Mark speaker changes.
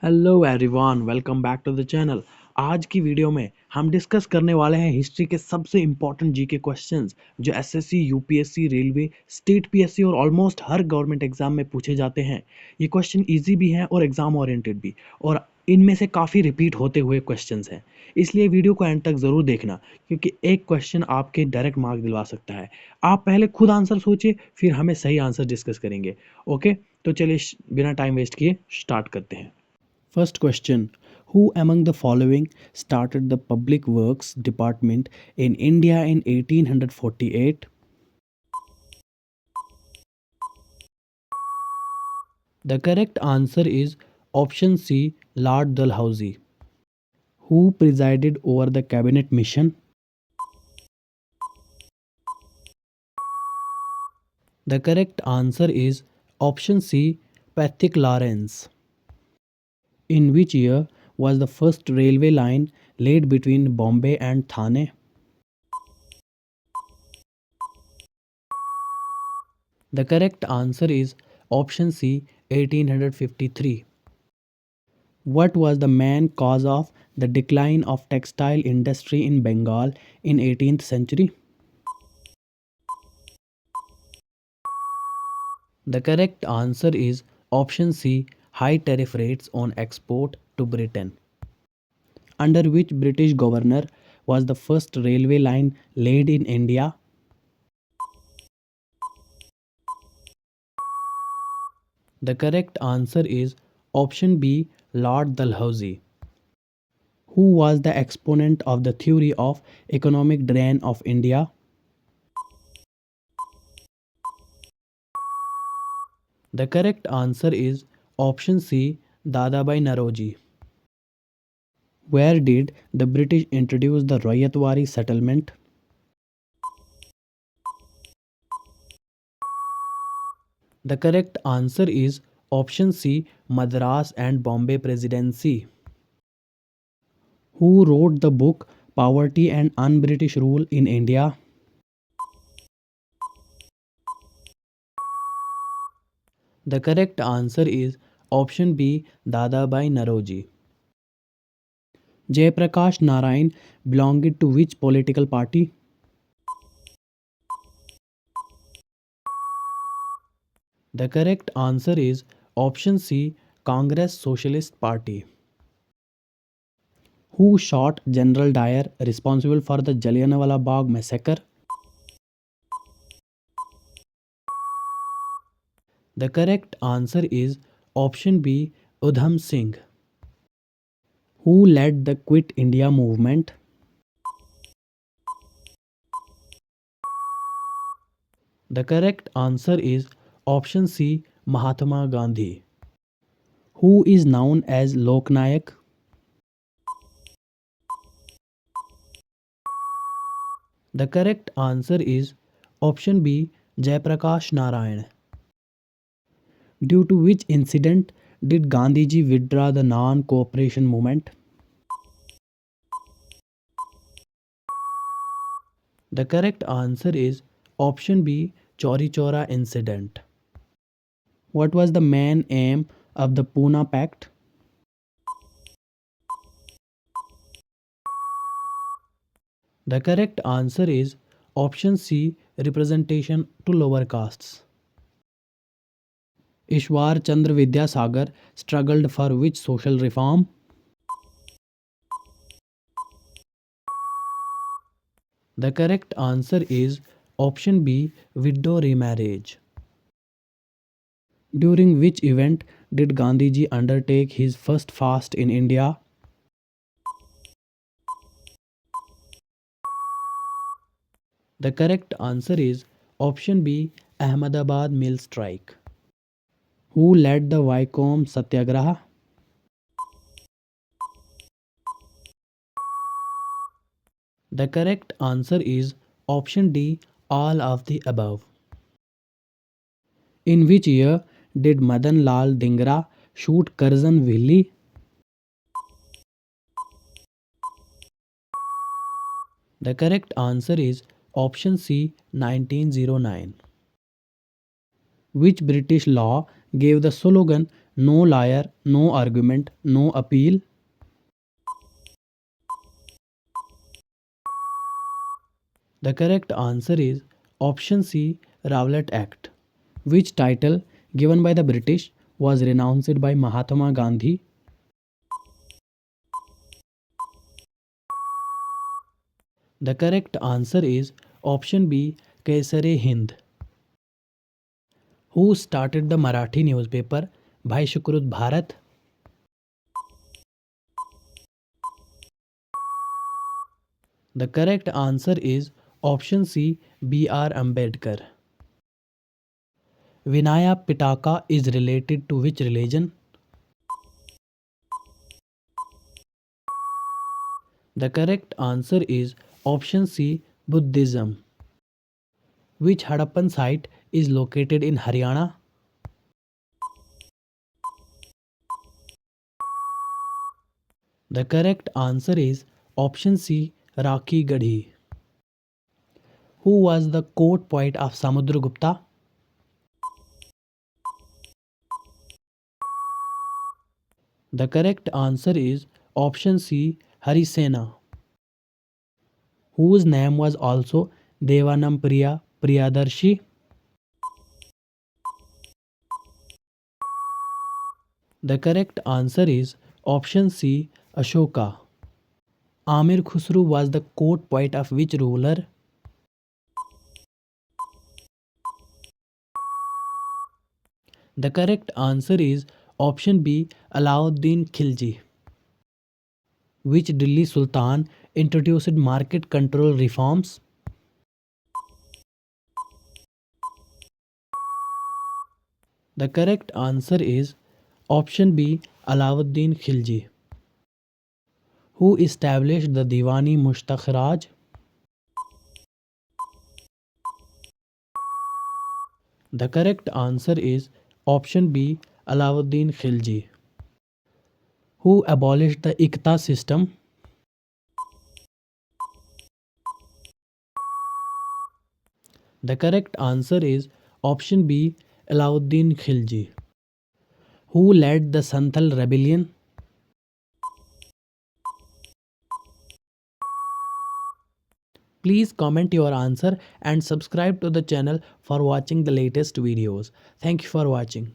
Speaker 1: Hello everyone, welcome back to the channel. आज की video में हम डिस्कस करने वाले हैं हिस्ट्री के सबसे इम्पोर्टेंट जीके क्वेश्चंस जो SSC, UPSC, railway, state PSC और ऑलमोस्ट हर गवर्नमेंट एग्जाम में पूछे जाते हैं। ये क्वेश्चन इजी भी हैं और एग्जाम ओरिएंटेड भी, और इनमें से काफ़ी रिपीट होते हुए क्वेश्चंस हैं। इसलिए वीडियो को एंड तक ज़रूर देखना, क्योंकि एक क्वेश्चन आपके डायरेक्ट मार्क दिलवा सकता है। आप पहले खुद आंसर सोचिए, फिर हमें सही आंसर डिस्कस करेंगे। ओके, तो चलिए बिना टाइम वेस्ट किए स्टार्ट करते हैं। First question: who among the following started the Public Works Department in India in 1848? The correct answer is option C, Lord Dalhousie. Who presided over the cabinet mission? The correct answer is option C, Patrick Lawrence. In which year was the first railway line laid between Bombay and Thane? The correct answer is option C, 1853. What was the main cause of the decline of textile industry in Bengal in 18th century? The correct answer is option C, high tariff rates on export to Britain. Under which British governor was the first railway line laid in India? The correct answer is option B, Lord Dalhousie. Who was the exponent of the theory of economic drain of India? The correct answer is option C, Dadabhai Naroji. Where did the British introduce the Royatwari settlement? The correct answer is option C, Madras and Bombay Presidency. Who wrote the book Poverty and Un-British Rule in India? The correct answer is option B, Dadabhai Naroji. Jayaprakash Narayan belonged to which political party? The correct answer is option C, Congress Socialist Party. Who shot General Dyer responsible for the Jallianwala Bagh massacre? The correct answer is option B, Udham Singh. Who led the Quit India movement? The correct answer is option C, Mahatma Gandhi. Who is known as Lok Nayak? The correct answer is option B, Jayaprakash Narayan. Due to which incident did Gandhiji withdraw the non-cooperation movement? The correct answer is option B, Chauri Chaura incident. What was the main aim of the Pune Pact? The correct answer is option C, representation to lower castes. Ishwar Chandra Vidyasagar struggled for which social reform? The correct answer is option B, widow remarriage. During which event did Gandhiji undertake his first fast in India? The correct answer is option B, Ahmedabad mill strike. Who led the Vaikom Satyagraha? The correct answer is option D, all of the above. In which year did Madan Lal Dhingra shoot Curzon Valley? The correct answer is option C, 1909. Which British law gave the slogan no liar, no argument, no appeal. The correct answer is option C, Rowlatt Act. Which title given by the British was renounced by Mahatma Gandhi? The correct answer is option B, Kaisar-e-Hind. Who started the Marathi newspaper Bhai Shukrut Bharat? The correct answer is option C, B.R. Ambedkar. Vinaya Pitaka is related to which religion? The correct answer is option C, Buddhism. Which Harappan site is located in Haryana? The correct answer is option C, Rakhi Gadhi. Who was the court poet of Samudragupta? The correct answer is option C, Harisena. Whose name was also Devanampriya Priyadarshi? The correct answer is option C, Ashoka. Amir Khusru was the court poet of which ruler? The correct answer is option B, Alauddin Khilji. Which Delhi Sultan introduced market control reforms? The correct answer is option B, Alauddin Khilji. Who established the Diwani Mushtaq Raj? The correct answer is option B, Alauddin Khilji. Who abolished the Ikta system? The correct answer is option B, Alauddin Khilji. Who led the Santhal rebellion? Please comment your answer and subscribe to the channel for watching the latest videos. Thank you for watching.